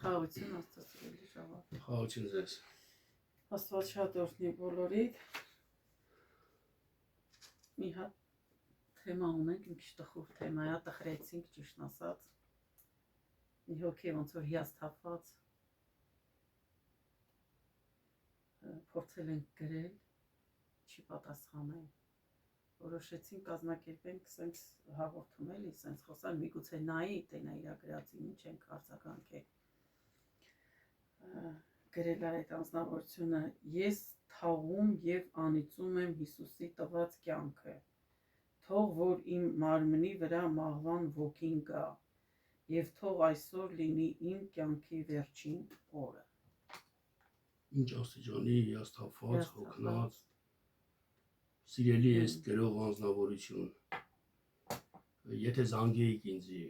Խաղաղություն աստծո ժողով։ Խաղաղություն ձեզ։ Աստված շատ օրհնի բոլորիդ։ Մի հատ թեմա ունենք, մի քիչ տխուր թեմա է, տխրեցինք ճիշտ ասած։ Մի հոգի ոնց որ հիասթափված փորձել ենք գրել, չի պատասխանել։ Որոշեցինք կազմակերպենք sense հաղորդում էլի, sense խոսալ, միգուցե նայի, տենա իր գրածին, ինչ ենք արձագանքել։ Գրել այդ անձնավորությունը ես թաղում եւ անիծում եմ Հիսուսի տված կյանքը։ Թող որ իմ մարմնի վրա մահվան ոգին գա եւ թող այսօր լինի իմ կյանքի վերջին օրը։ Ինչ աստիճանի հիասթափված, հոգնած, սիրելի ես գրող անձնավորություն։ Եթե զանգեիք ինձի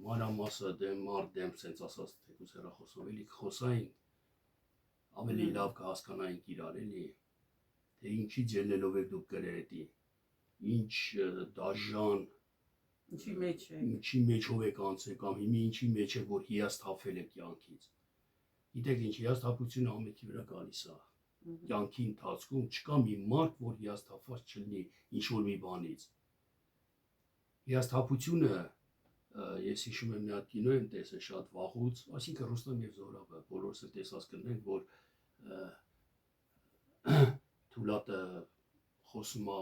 մանրամասը դեմ սենց ասած թեկուզ հեռախոսով էլի կխոսային, ավելի լավ կհասկանայինք իրար էլի, թե ինչից ելնելով եք դուք գրեետի, ինչ դաժան, ինչի մեջով եք անցել կամ հիմի ինչի մեջ եք, որ հիասթափվել եք կյանքից։ Գիտեք ինչ, հիասթափությունը ամենքի վրա գալիս է, կյանքի ընթացքում չկա մի մարդ, որ հիասթափված չլինի ինչ-որ մի բանից։ Հիասթափությունը, ես հիշում եմ մի հատ կինո եմ տեսել շատ վաղուց, այսինքն Ռուստամ և Զորաբը, բոլորս էլ տեսած կլինենք, որ Թուլատը խոսում է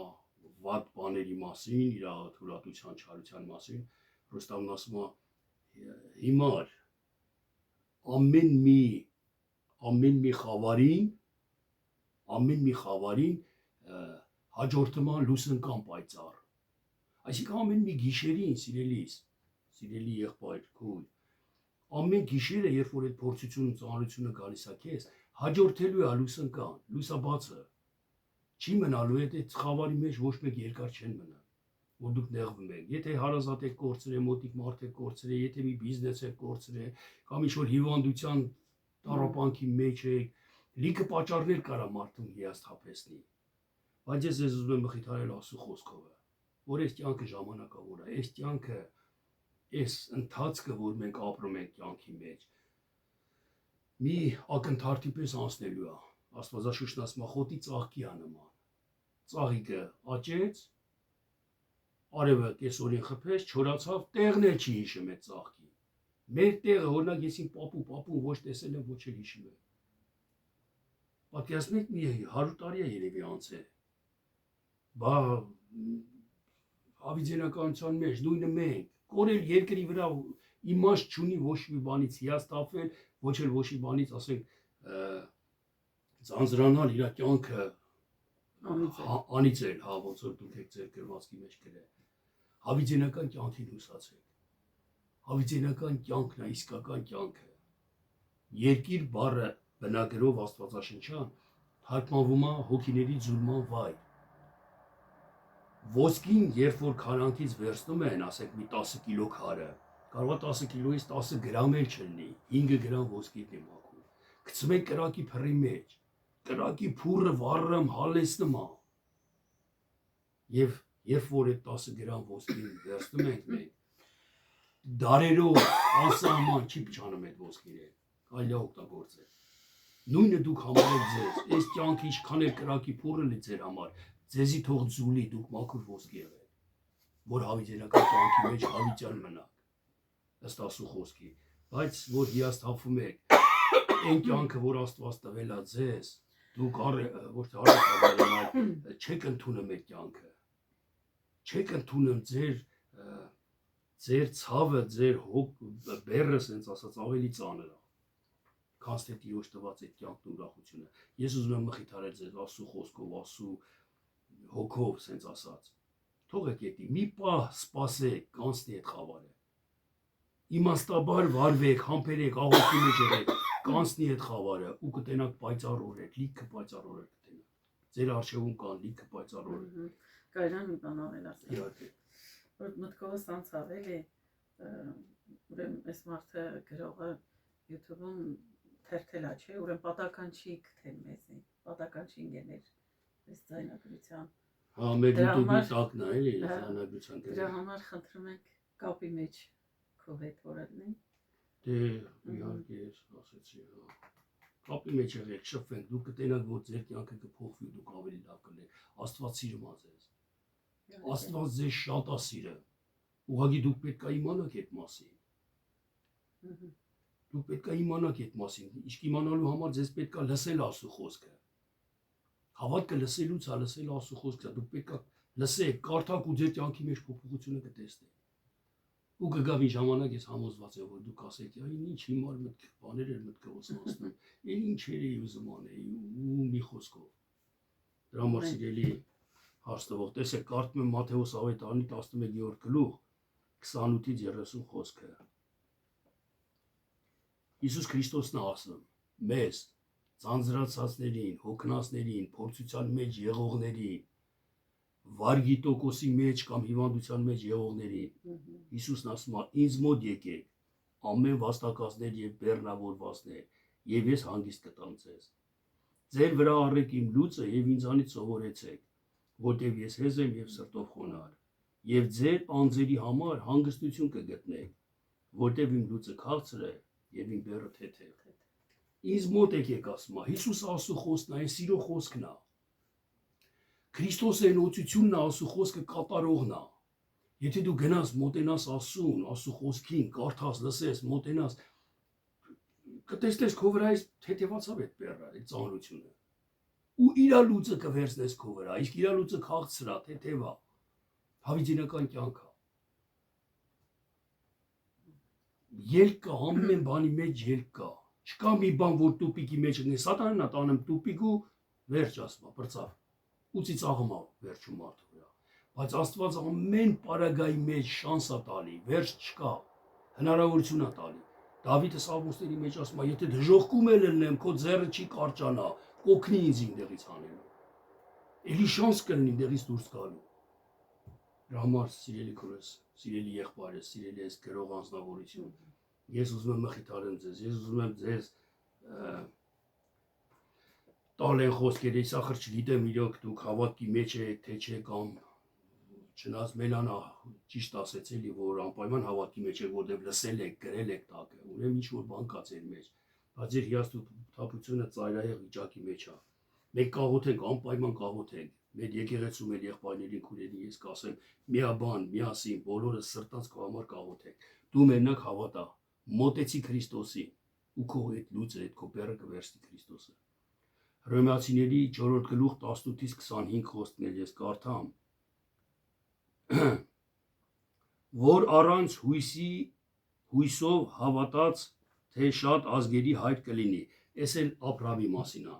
վատ բաների մասին, իր թուլատության, չարության մասին, Ռուստամն ասում է հիմար ամեն մի խավարին հաջորդում է լուսնկան պայծառ։ Այսինքն ամեն մի գիշերին, սիրելի եղբայր, քույր, ամեն գիշերը, երբ որ այդ փորձությունը, ծանրությունը գալիս է քեզ, հաջորդելու է լուսնկան, լուսաբացը։ Չի մնալու այդ խավարի մեջ ոչ մեկ երկար չեն մնա, որ դուք նեղվում եք։ Եթե հարազատ եք կորցրել, մոտիկ մարդ եք կորցրել, եթե մի բիզնես եք կորցրել, կամ ինչ-որ հիվանդության տառապանքի մեջ եք, լիքը պատճառներ կարա մարդուն հիասթափեցնի։ Բայց ես ուզում եմ մխիթարել Աստծո խոսքովը, որ այս կյանքը ժամանակավոր է, այս կյանքը, այս ընթացքը, որ մենք ապրում ենք կյանքի մեջ, մի ակնթարթի պես անցնելու է։ Աստվածաշունչն ասում է խոտի ծաղկի է նման։ Ծաղիկը աճեց, արևը կեսօրին խփեց, չորացավ, տեղն էլ չի հիշում այդ ծաղկի։ Մեր տեղը, օրինակ ես իմ պապու ոչ տեսել եմ, ոչ էլ հիշում եմ։ Պատկերացնեք մի 100 տարի է երևի անցել։ Բա հավիձենականության մեջ նույնը մենք, կորել երկրի վրա իմաստ չունի ոչ մի բանից հիասթափվել, ոչ էլ ոչ մի բանից, ասենք, ձանձրանալ իր կյանքը անիծել, հա, ոնց որ դուք եք ձեր գրվածքի մեջ գրել։ Հավիձենական կյանքին հուսացեք։ Հավիձենական կյանքն է իսկական կյանքը։ Երկիր բառը բնագրով աստվածաշնչյան թարգմանվում է հոգիների ձուլման վայր։ Ոսկին, երբ որ քարանքից վերցնում են, ասենք մի 10 կիլո քարը, կարող է 10 կիլոից 10 գրամ էլ չլինի, 5 գրամ ոսկիդ է մաքուր։ Գցում են կրակի փռի մեջ, կրակի փուռը վառում, հալեցնում է։ Եվ երբ որ այդ 10 գրամ ոսկին վերցնում ենք մենք, դարերով անսահման չի փչանում այդ ոսկիները, կարելի է օգտագործել։ Նույնը դուք համարեք ձեզ, այս կյանքը ինչքան էլ կրակի փուռը լի ձեր համար, ձեզի թող ձուլի, դուք մաքուր ոսկի եղեք, որ հավիճենական կյանքի մեջ հավիտյան մնաք, ըստ Աստծո խոսքի, բայց որ հիասթափվում եք, այն կյանքը, որ Աստված տվել է ձեզ, դուք ոչ թե առողջաբար, այլ չեք ընդունում այդ կյանքը, չեք ընդունում ձեր ցավը, ձեր բեռը, սենց ասած, ավելի ծանր է, քան թե Տիրոջ տված այդ կյանքն ուրախությունը։ Ես ուզում եմ մխիթարել ձեզ Աստծո խոսքով, Աստծո հոգով, սենց ասած։ Թողեք էդի, մի պահ սպասեք, կանցնի այդ խավարը։ Իմաստաբար վարվեք, համբերեք, աղոթքի մեջ եղեք, կանցնի այդ խավարը ու կտենաք պայծառ օրեր, լիքը պայծառ օրեր կտենաք։ Ձեր առջևում կան լիքը պայծառ օրեր։ Կարելի մի բան անել ասել։ Որ մտքովս անցավ էլի, ուրեմն այս մարդը գրողը YouTube-ում թերթել է, չէ, ուրեմն պատական չի գտել մեզի, պատական չի ընկել այս ձայնագրության։ Հա, մեր YouTube-ի տակն է, էլի, ձայնագրության։ Դրա համար խնդրում ենք կապի մեջ քո հետ որը լինի, Դե իհարկե ասեցի, կապի մեջ եղեք, շփվենք, դուք կտենաք, որ ձեր կյանքը կփոխվի, դուք ավելի լավ կլինեք։ Աստված սիրում է ձեզ։ Աստված ձեզ շատ է սիրում։ Ուղղակի դուք պետք է իմանաք այդ մասին։ Դուք պետք է իմանաք այդ մասին։ Իսկ իմանալու համար ձեզ պետք է լսել Աստծո խոսքը։ Հավատքը լսելուց է, լսել Աստծո խոսքը, դուք պետք է լսեք, կարդաք ու ձեր կյանքի մեջ փոփոխությունը կտեսնեք։ Ու կգա մի ժամանակ ես համոզված եմ, որ դուք ասեք, այն ինչ հիմար մտք բաներ էր մտքովս անցնում, այն ինչեր էի ուզում անել ու մի խոսքով։ Դրա համար սիրելի հաստատող, տեսեք, կարդում եմ Մատթեոս ավետարանի 11-րդ գլուխ 28-ից 30 խոսքը։ Հիսուս Քրիստոսն է ասում մեզ, ձանձրացածներին, հոգնածներին, փորձության մեջ եղողներին, վարգի տոկոսի մեջ կամ հիվանդության մեջ եղողներին։ Հիսուսն ասում է, ինձ մոտ եկեք, ամեն վաստակածներ եւ բեռնավորվածներ, եւ ես հանգիստ կտամ ձեզ։ Ձեր վրա առեք իմ լուծը եւ ինձանից սովորեցեք, որտեւ ես հեզ եմ եւ սրտով խոնարհ, եւ ձեր անձերի համար հանգստություն կգտնեք, որտեւ իմ լուծը քաղցր է եւ իմ բեռը թեթև։ Ինձ մոտ եկեք ասում է, Հիսուս Աստծո խոսքն է, այն սիրո խոսքն է։ Քրիստոսը նոծությունն է, Աստծո խոսքը կատարողն է։ Եթե դու գնաս մոտենաս Աստծուն, Աստծո խոսքին, կարդաս, լսես, մոտենաս, կտեսնես քո վրա այս թեթևացավ այդ բեռը, այդ ծանրությունը։ Ու իր լուծը կվերցնես քո վրա, իսկ իր լուծը քաղցր է, թեթև է, հավիտենական կյանք է։ Ելք կա, ամեն բանի մեջ ելք կա։ Չկա մի բան, որ տուպիկի մեջ ընկնի, սատանան է տանում տուպիկ ու վերջ ասում է, բրծավ։ Ու ծիծաղում է վերջում մարդու վրա։ Բայց Աստված ամեն պարագայի մեջ շանս է տալի, վերջ չկա, հնարավորություն է տալի։ Դավիթը Սաղմոսների մեջ ասում է, եթե դժոխքում էլ լինեմ, քո ձեռը չի կարճանա, կօգնի ինձ ինտեղից հանելու։ Էլի շանս կլինի ինտեղից դուրս գալու։ Դրա համար սիրելի քուրս, սիրելի եղբայրս, սիրելի ես գրող անձնավորություն, ես ուզում եմ մխիթարեմ ձեզ, ես ուզում եմ ձեզ տալ են խոսքեր, ես ախր չգիտեմ իրոք դուք հավատքի մեջ եք, թե չէ կամ չնայած Մելանա ճիշտ ասեց էլի, որ անպայման հավատքի մեջ եք, որտեղ լսել եք, գրել եք տակը, ուրեմն ինչ որ բան կա ձեր մեջ, բայց ձեր հիասթափությունը ծայրահեղ վիճակի մեջ է։ Մենք կաղոթենք, անպայման կաղոթենք, մեր եկեղեցու մեր եղբայրներին, քույրերին ես կասեմ, միաբան, միասին, բոլորը սրտանց քո համար կաղոթենք։ Դու մենակ հավատա, մոտեցի Քրիստոսին ու քո այդ լուծը, այդ քո բեռը կվերցնի Քրիստոսը։ Հռոմեացիների 4-րդ գլուխ 18-ից 25 խոսքներ ես կարդամ, որ առանց հույսով հավատաց, թե շատ ազգերի հայր կլինի, այս էլ Աբրահամի մասին է,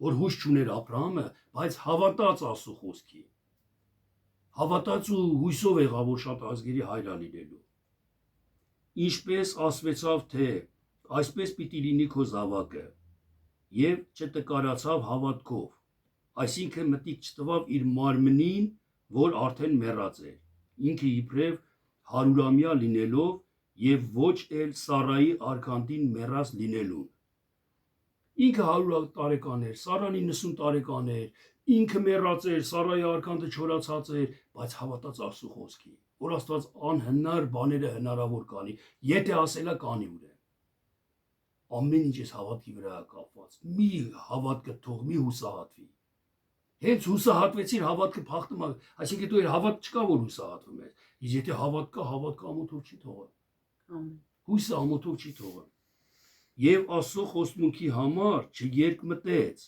որ հույս չուներ Աբրահամը, բայց հավատաց Աստծո խոսքին, հավատաց ու հույսով եղավ, որ շատ ազգերի հայր է լինելու։ Ինչպես ասվեցավ, թե այսպես պիտի լինի քո զավակը, եւ չտկարացավ հավատքով, այսինքն մտիկ չտվավ իր մարմնին, որ արդեն մեռած էր, ինքը իբրև հարյուրամյա լինելով եւ ոչ էլ Սարայի արքանտին մեռած լինելուն։ Ինքը 100 տարեկան էր, Սարան 90 տարեկան էր, ինքը մեռած էր, Սարայի արքանտը չորացած էր, բայց հավատաց Աստծո խոսքին, որ Աստված անհնար բաները հնարավոր կանի, եթե ասելա կանի ուրեմն։ Ամեն ինչ էս հավատքի վրա է կապված։ Մի հավատքը թող մի հուսահատվի։ Հենց հուսահատվեցիր, հավատքը փախտում է, այսինքն դու հավատ չկա, որ հուսահատվում ես։ Իսկ եթե հավատ կա, հավատքը ամոթով չի թողնում։ Ամեն։ Հույսը ամոթով չի թողնում։ Եվ Աստծո խոստմունքի համար չերկմտեց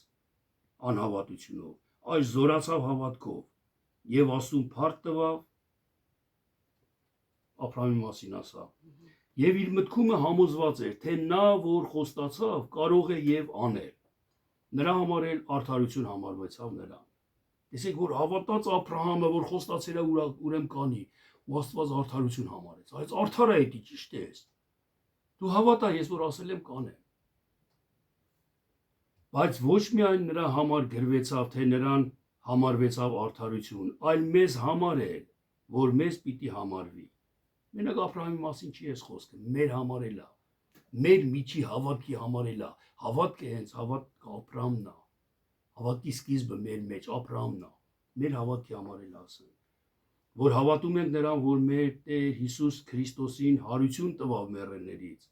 անհավատությունով, այլ զորացավ հավատքով։ Եվ Աստծուն փառք տվավ, Աբրահամի մասին ասա։ Եվ իր մտքումը համոզված էր, թե նա, որ խոստացավ, կարող է եւ անել։ Նրա համար էլ արդարություն համարվեցավ նրան։ Տեսեք, որ հավատաց Աբրահամը, որ խոստացել է ուրեմն կանի, ու Աստված արդարություն համարեց։ Այս արդար է, դա ճիշտ է։ Դու հավատա, ես որ ասել եմ կանեմ։ Բայց ոչ միայն նրա համար գրվեցավ, թե նրան համարվեցավ արդարություն, այլ մեզ համար էլ, որ մեզ պիտի համարվի։ Մենակ Աբրահամի մասին չի ես խոսքը, մեր համար էլ է, մեր միջի հավատքի համար էլ է, հավատքը հենց հավատքը Աբրահամն է, հավատքի սկիզբը մեր մեջ Աբրահամն է, մեր հավատքի համար էլ ասեմ, որ հավատում ենք նրան, որ մեր Տեր Հիսուս Քրիստոսին հարություն տվավ մեռելներից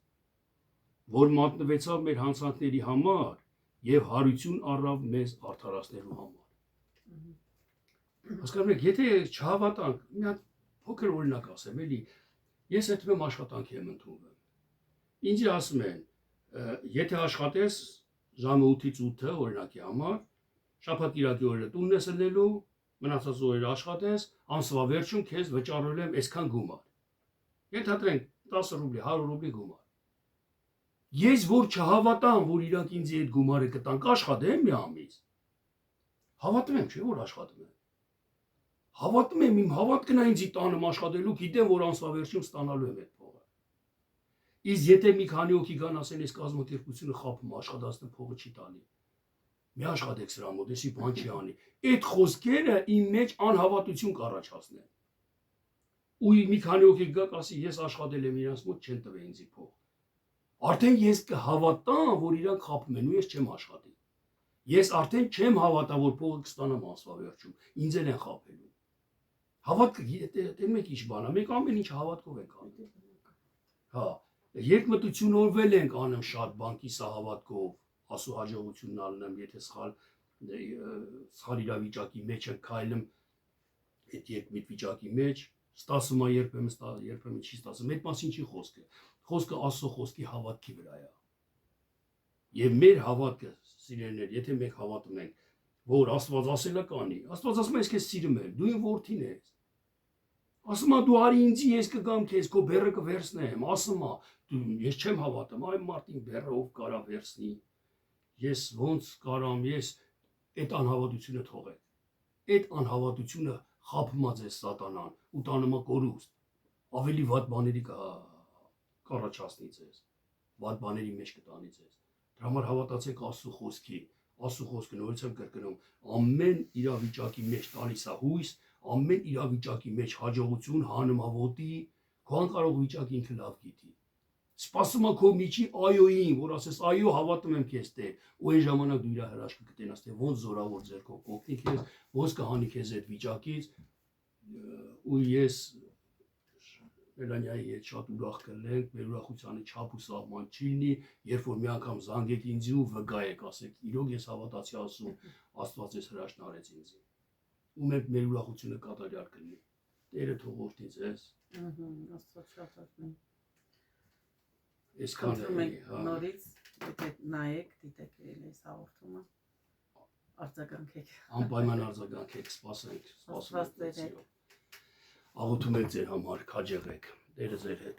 որ մատնվեցավ մեր հանցանքների համար եւ հարություն առավ մեզ արդարացնելու համար։ Հասկանում եք, եթե չհավատանք, մի հատ փոքր օրինակ ասեմ, էլի, ես այդպես աշխատանքի եմ ընդունվում։ Ինձ ասում են, եթե աշխատես ժամը 8-ից 8 օրինակի համար, շաբաթ-կիրակի օրերը տունն ես ելնելու, մնացած օրերը աշխատես, ամսվա վերջում քեզ վճարել եմ այսքան գումար։ Ենթադրենք 10 ռուբլի, 100 ռուբլի գումար։ Ես որ չհավատամ, որ իրանք ինձ այդ գումարը կտան, կաշխատեմ մի ամիս։ Հավատում եմ, չէ՞ որ աշխատում եմ։ Հավատում եմ, իմ հավատքն է ինձի տանում աշխատելու, գիտեմ, որ ամսվա վերջում ստանալու եմ այդ փողը։ Իսկ եթե մի քանի հոգի գան ասեն, այս կազմակերպությունը խաբում աշխատացնեմ, փողը չի տալի։ Մի աշխատեք սրա մոտ, էսի բան չի անի։ Այդ խոսքերը իմ մեջ անհավատություն կառաջացնեն։ Ու մի քանի հոգի գա ասի, ես աշխատել եմ իրանց մոտ, չեն տվել ինձի փող։ Արդեն ես կհավատամ, որ իրանք խաբում են ու ես չեմ աշխատի։ Ես արդեն չեմ հավատա, որ փողը կստանամ ամսվա վերջում, ինձ էլ են խաբելու։ Հավատքը, դե մեկ ինչ բան է, մենք ամեն ինչ հավատքով ենք անում։ Հա, երկմտությունորվել ենք անում շատ բան կիսա հավատքով, ասու հաջողությունն ալնեմ, եթե սխալ իրավիճակի մեջ եմ քայլում, այդ երկմիտ վիճակի մեջ, ստասում է երբեմն չի ստասում, այդ մասին չի խոսքը։ Խոսքը Աստծո խոսքի հավատքի վրա է։ Եվ մեր հավատքը, սիրելիներ, եթե մենք հավատում ենք, որ Աստված ասել է կանի, Աստված ասում է, ես քեզ սիրում եմ, դու իմ որդին ես։ Ասում է, դու արի ինձի, ես կգամ քեզ, քո բեռը կվերցնեմ, ասում է, ես չեմ հավատում, այ մարդին բեռը ով կարա վերցնի։ Ես ոնց կարամ, ես այդ անհավատությունը թողեք։ Այդ անհավատությունը խաբում է ձեզ սատանան ու տանում է կորուստ։ Ավելի վատ բաների կառաջացնի ձեզ, վատ բաների մեջ կտանի ձեզ։ Դրա համար հավատացեք Աստծո խոսքի, Աստծո խոսքը նորից եմ կրկնում, ամեն իրավիճակի մեջ տալիս է հույս, ամեն իրավիճակի մեջ հաջողություն, հանմավոտի, քո անկարող վիճակը ինքը լավ գիտի։ Սպասում է քո միջի այոյին, որ ասես այո, հավատում եմ քեզ Տեր, ու այն ժամանակ դու իր հրաշքը կտենաս, թե ոնց զորավոր ձեռքով կօգնի քեզ, ոնց կհանի քեզ այդ վիճակից, ու ես Մելանիայի հետ շատ ուրախ կլենք, մեր ուրախությանը չափ ու սահման չի լինի, երբ որ մի անգամ զանգեք ինձի ու վգա եք, ասեք, իրոք ես հավատացի ասում, Աստված ես հրաշքն արեց ինձի։ Ու մեր ուրախությունը կատարյալ կլինի։ Տերը թող օրհնի ձեզ։ Աստված շատ օրհնի։ Այսքան է, նորից, եթե նայեք, դիտեք այս հաղորդումը, արձագանքեք։ Անպայման արձագանքեք, սպասենք, Աստված ձեր հետ։ աղոթում եք ձեր համար, քաջեղեք, Տերը ձեր հետ։